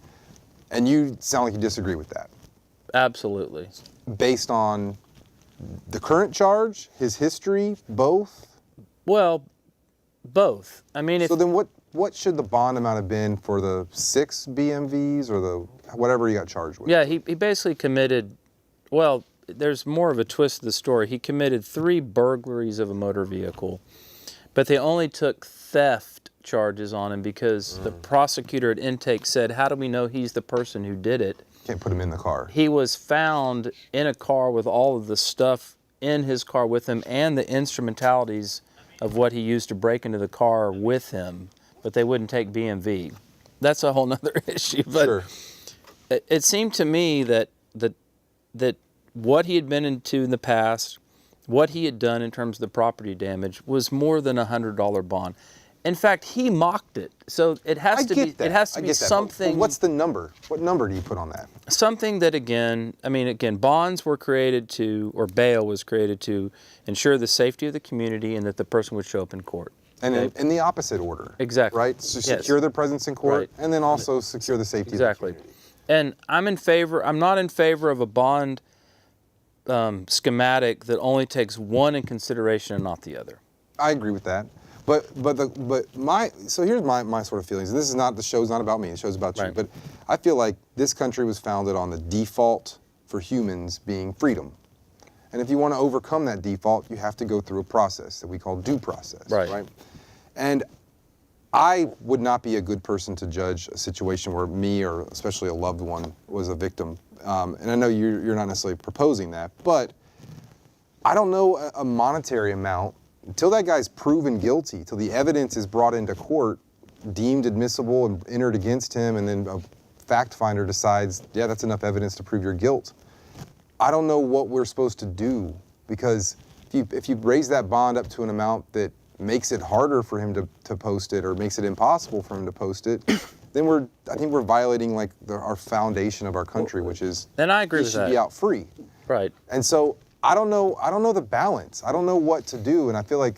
And you sound like you disagree with that. Absolutely. Based on the current charge, his history, both? Well, both. I mean, so then what should the bond amount have been for the 6 BMVs or the whatever he got charged with? Yeah, he basically committed, well, there's more of a twist to the story. He committed 3 burglaries of a motor vehicle, but they only took theft charges on him because the prosecutor at intake said, how do we know he's the person who did it? Can't put him in the car. He was found in a car with all of the stuff in his car with him and the instrumentalities of what he used to break into the car with him, but they wouldn't take BMV. That's a whole nother issue. But sure. It seemed to me that what he had been into in the past, what he had done in terms of the property damage, was more than $100 bond. In fact, he mocked it. So it has to be. It has to be something. But what's the number? What number do you put on that? Something that again, bonds were created to, or bail was created to ensure the safety of the community and that the person would show up in court. And in the opposite order. Exactly. Right? So secure their presence in court, and then also secure the safety of the community. And I'm not in favor of a bond schematic that only takes one in consideration and not the other. I agree with that. So here's my sort of feelings. This is not, the show's not about me, the show's about you. But I feel like this country was founded on the default for humans being freedom. And if you want to overcome that default, you have to go through a process that we call due process. Right? And I would not be a good person to judge a situation where me or especially a loved one was a victim. And I know you're not necessarily proposing that, but I don't know a monetary amount until that guy's proven guilty, till the evidence is brought into court, deemed admissible and entered against him, and then a fact finder decides, yeah, that's enough evidence to prove your guilt. I don't know what we're supposed to do, because if you raise that bond up to an amount that makes it harder for him to post it or makes it impossible for him to post it, then I think we're violating like our foundation of our country, which is and I agree he with should that. be out free. Right. And so I don't know the balance. I don't know what to do, and I feel like.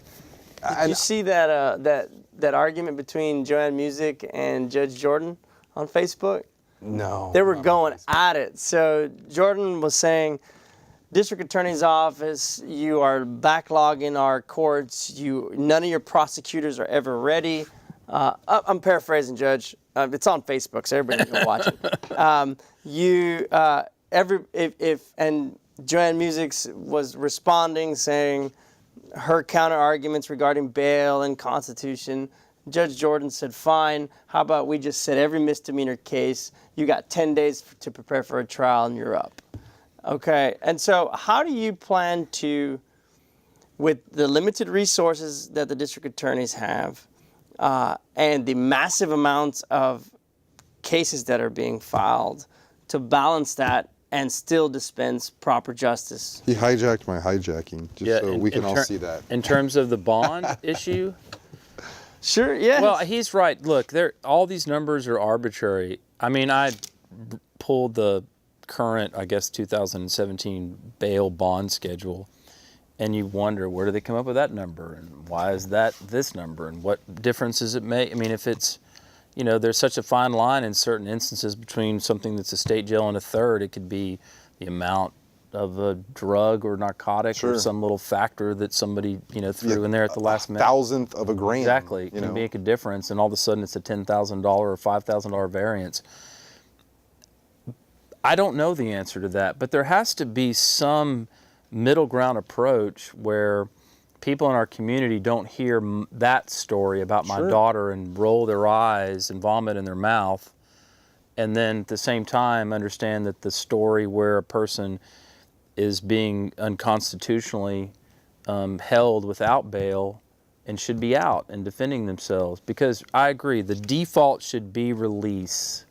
Did you see that argument between Joanne Music and Judge Jordan on Facebook? No. They were going at it. So Jordan was saying, District Attorney's Office, you are backlogging our courts. None of your prosecutors are ever ready. I'm paraphrasing, Judge. It's on Facebook, so everybody can watch it. And Joanne Music was responding, saying her counter arguments regarding bail and Constitution. Judge Jordan said, fine, how about we just set every misdemeanor case, you got 10 days to prepare for a trial and you're up. Okay, and so how do you plan to, with the limited resources that the district attorneys have, and the massive amounts of cases that are being filed, to balance that and still dispense proper justice? He hijacked my hijacking, just so we can all see that. In terms of the bond issue, Sure, yes. well, he's right. Look, all these numbers are arbitrary. I mean, I pulled the current, I guess, 2017 bail bond schedule, and you wonder, where do they come up with that number, and why is that this number, and what difference does it make? I mean, if it's, there's such a fine line in certain instances between something that's a state jail and a third. It could be the amount of a drug or narcotic or some little factor that somebody, threw in there at the last minute. Thousandth of a gram. Exactly. It can make a difference, and all of a sudden it's a $10,000 or $5,000 variance. I don't know the answer to that, but there has to be some middle ground approach where people in our community don't hear that story about my daughter and roll their eyes and vomit in their mouth, and then at the same time understand that the story where a person is being unconstitutionally held without bail and should be out and defending themselves. Because I agree, the default should be release.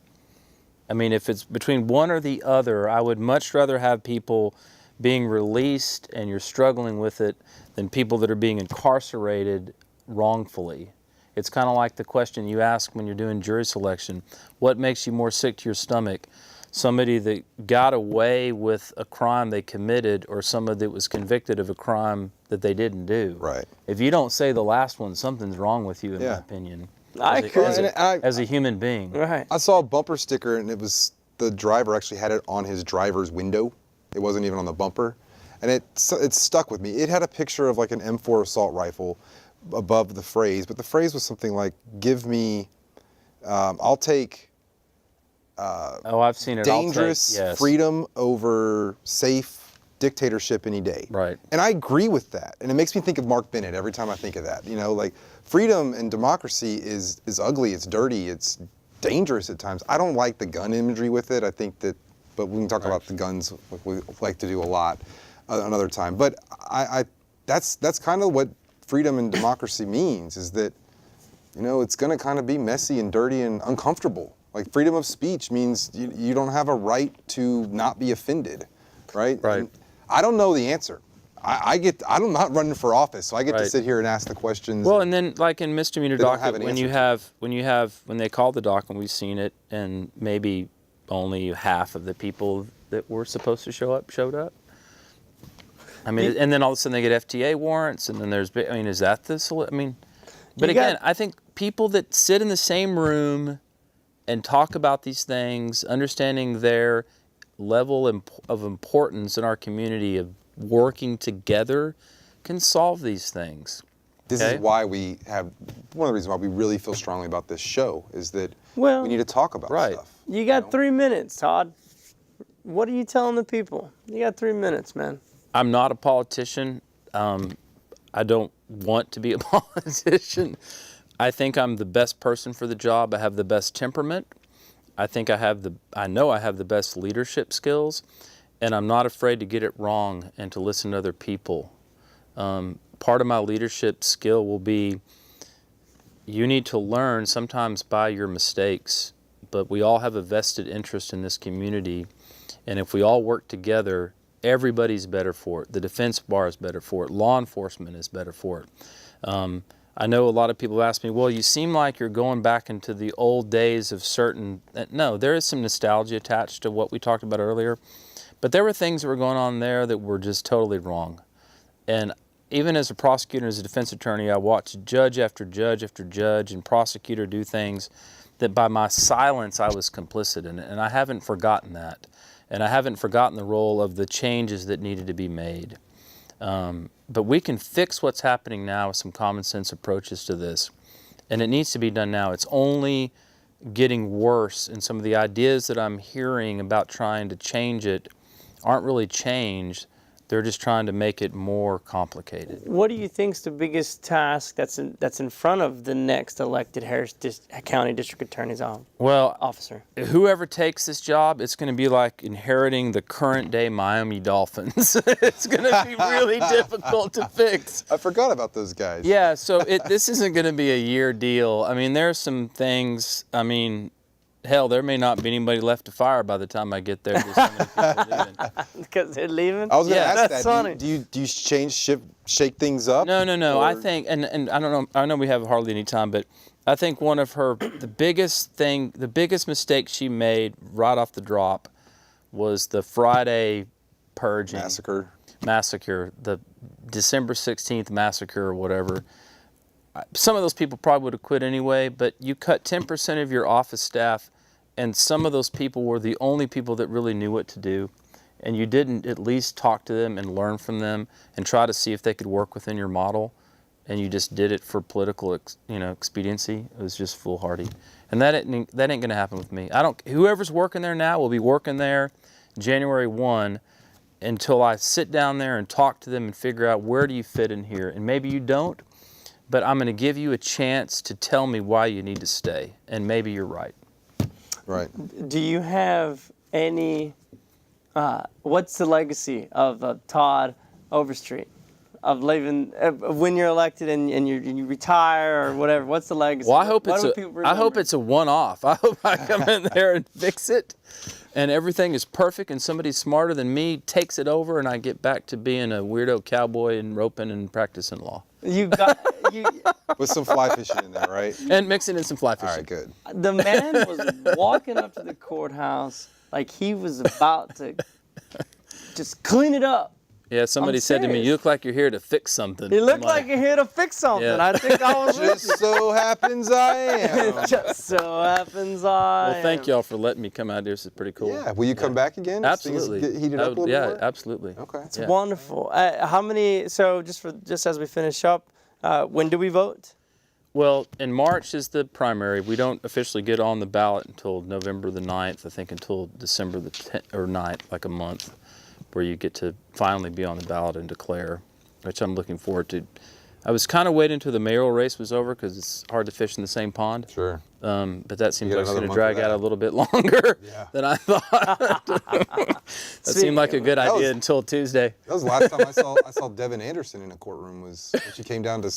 I mean, if it's between one or the other, I would much rather have people being released and you're struggling with it than people that are being incarcerated wrongfully. It's kind of like the question you ask when you're doing jury selection. What makes you more sick to your stomach? Somebody that got away with a crime they committed, or somebody that was convicted of a crime that they didn't do? Right. If you don't say the last one, something's wrong with you, in my opinion. I agree. As a human being. Right. I saw a bumper sticker, and it was the driver actually had it on his driver's window. It wasn't even on the bumper, and it stuck with me. It had a picture of like an M4 assault rifle above the phrase, but the phrase was something like, "Give me, I'll take." I've seen it. Dangerous freedom over safe dictatorship any day. Right. And I agree with that. And it makes me think of Mark Bennett every time I think of that. Like freedom and democracy is ugly, it's dirty, it's dangerous at times. I don't like the gun imagery with it. I think that, but we can talk about the guns like we like to do a lot another time. But that's kind of what freedom and democracy means, is that, it's going to kind of be messy and dirty and uncomfortable. Like freedom of speech means you don't have a right to not be offended, right? Right. And I don't know the answer. I'm not running for office, so I get to sit here and ask the questions. Well, and then like in misdemeanor docket, when they call the docket, and we've seen it, and maybe only half of the people that were supposed to show up showed up. I mean, and then all of a sudden they get FTA warrants, and then is that the? I mean, but again, I think people that sit in the same room and talk about these things, understanding their level of importance in our community of working together, can solve these things. This is why one of the reasons why we really feel strongly about this show is that Well, we need to talk about stuff. You got 3 minutes, Todd. What are you telling the people? You got 3 minutes, man. I'm not a politician. I don't want to be a politician. I think I'm the best person for the job. I have the best temperament. I know I have the best leadership skills, and I'm not afraid to get it wrong and to listen to other people. Part of my leadership skill will be, you need to learn sometimes by your mistakes, but we all have a vested interest in this community, and if we all work together, everybody's better for it. The defense bar is better for it. Law enforcement is better for it. I know a lot of people ask me, well, you seem like you're going back into the old days of certain... No, there is some nostalgia attached to what we talked about earlier, but there were things that were going on there that were just totally wrong. And even as a prosecutor and as a defense attorney, I watched judge after judge after judge and prosecutor do things that by my silence I was complicit in it, and I haven't forgotten that. And I haven't forgotten the role of the changes that needed to be made. But we can fix what's happening now with some common sense approaches to this. And it needs to be done now. It's only getting worse, and some of the ideas that I'm hearing about trying to change it aren't really changed. They're just trying to make it more complicated. What do you think's the biggest task that's in front of the next elected Harris County District Attorney's Well, officer? whoever takes this job, it's going to be like inheriting the current day Miami Dolphins. It's going to be really difficult to fix. I forgot about those guys. Yeah, so this isn't going to be a year deal. I mean, there's some things, I mean, hell, there may not be anybody left to fire by the time I get there. There's so many people leaving. Because they're leaving? I was going to Yeah, ask that's that. funny. Do you shake things up? No. Or- I think, and I don't know, I know we have hardly any time, but I think one of the biggest mistake she made right off the drop was the Friday purging. Massacre, the December 16th massacre or whatever. Some of those people probably would have quit anyway, but you cut 10% of your office staff, and some of those people were the only people that really knew what to do, and you didn't at least talk to them and learn from them and try to see if they could work within your model, and you just did it for political expediency. It was just foolhardy, and that ain't going to happen with me. Whoever's working there now will be working there January 1 until I sit down there and talk to them and figure out where do you fit in here, and maybe you don't, but I'm going to give you a chance to tell me why you need to stay, and maybe you're right. Right. Do you have any, what's the legacy of Todd Overstreet? Of leaving, when you're elected and you retire or whatever, what's the legacy? Well, I hope What it's a one-off. I hope I come in there and fix it, and everything is perfect, and somebody smarter than me takes it over, and I get back to being a weirdo cowboy and roping and practicing law. You got With some fly fishing in there, right? And mixing in some fly fishing. All right, good. the man was walking up to the courthouse like he was about to just clean it up. Yeah, somebody said to me, serious. "You look like you're here to fix something." He looked I'm like you're here to fix something. Yeah. I think I was with Just so happens I am. you. Just so happens I Well, thank am. y'all for letting me come out here. This is pretty cool. Yeah. Will you come back again? as things Absolutely. Get heated up a little yeah, more? absolutely. Okay. It's Yeah. wonderful. How many? So just as we finish up, when do we vote? Well, in March is the primary. We don't officially get on the ballot until November the 9th, I think until December the 10th or 9th, like a month, where you get to finally be on the ballot and declare, which I'm looking forward to. I was kind of waiting until the mayoral race was over because it's hard to fish in the same pond. Sure. But that seems You got like it's another going to month drag of that. out a little bit longer Yeah. than I thought. That seemed like a good That was- idea until Tuesday. That was the last time I saw Devin Anderson in a courtroom was when she came down to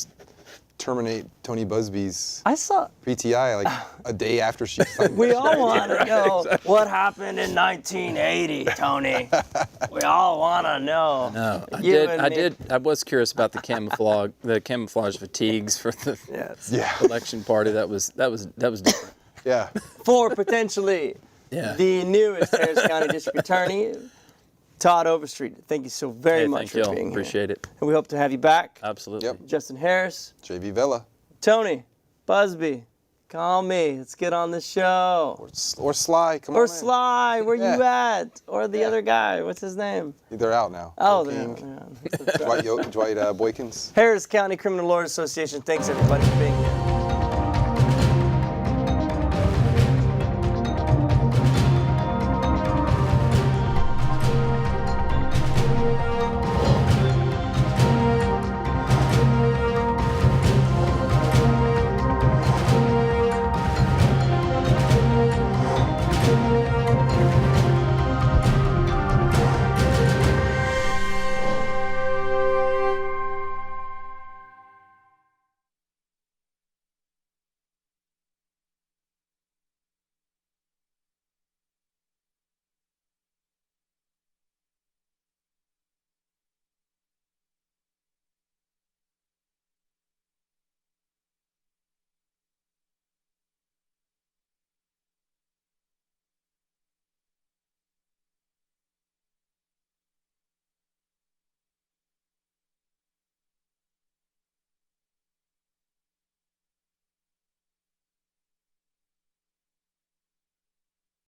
terminate Tony Busby's I saw. PTI like a day after she signed We it. all want to know what happened in 1980, Tony. We all want to know. No, You and me. I was curious about the camouflage fatigues for the Yes. Yeah. election party. That was different. Yeah. For potentially Yeah. the newest Harris County District Attorney, Todd Overstreet. Thank you so very Hey, much thank for y'all. being here. Appreciate it. And we hope to have you back. Absolutely. Yep. Justin Harris, JV Vela. Tony, Busby, call me. Let's get on the show. Or Sly. Come Or on in. Sly, where you Yeah. at? Or the other guy, what's his name? They're out now. Oh, Joe there. King, Yeah. Dwight Boykins. Harris County Criminal Lawyers Association. Thanks everybody for being here.